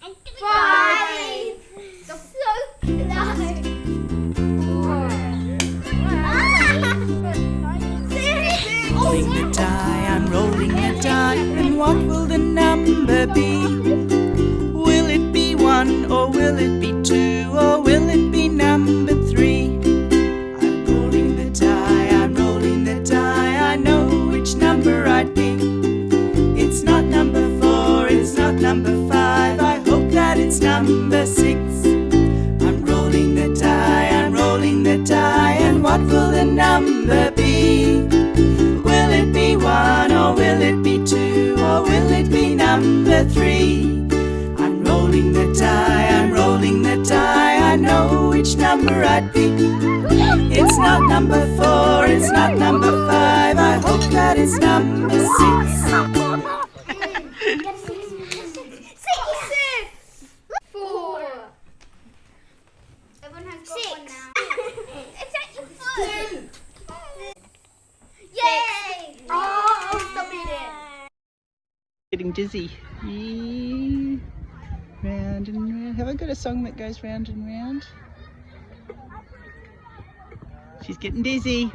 5. So close. 6. Rolling the die, I'm rolling the die, and what will the number be? Will it be 1, or will it be 2, or will it be number 3? I'm rolling the die, I'm rolling the die, I know which number I'd pick. It's not number 4, it's not number 5, I hope that it's number 6. I'm rolling the die, I'm rolling the die, and what will the number be? Will it be 1, or will it be 2, or will it be number 3? I'm rolling the die, I'm rolling the die, I know which number I'd pick. It's not number 4, it's not number 5, I hope that it's number 6. 4. Everyone has got 1 now. It's at your foot. Yay! Oh, stop eating. Getting dizzy. Yeah. Round and round. Have I got a song that goes round and round? She's getting dizzy.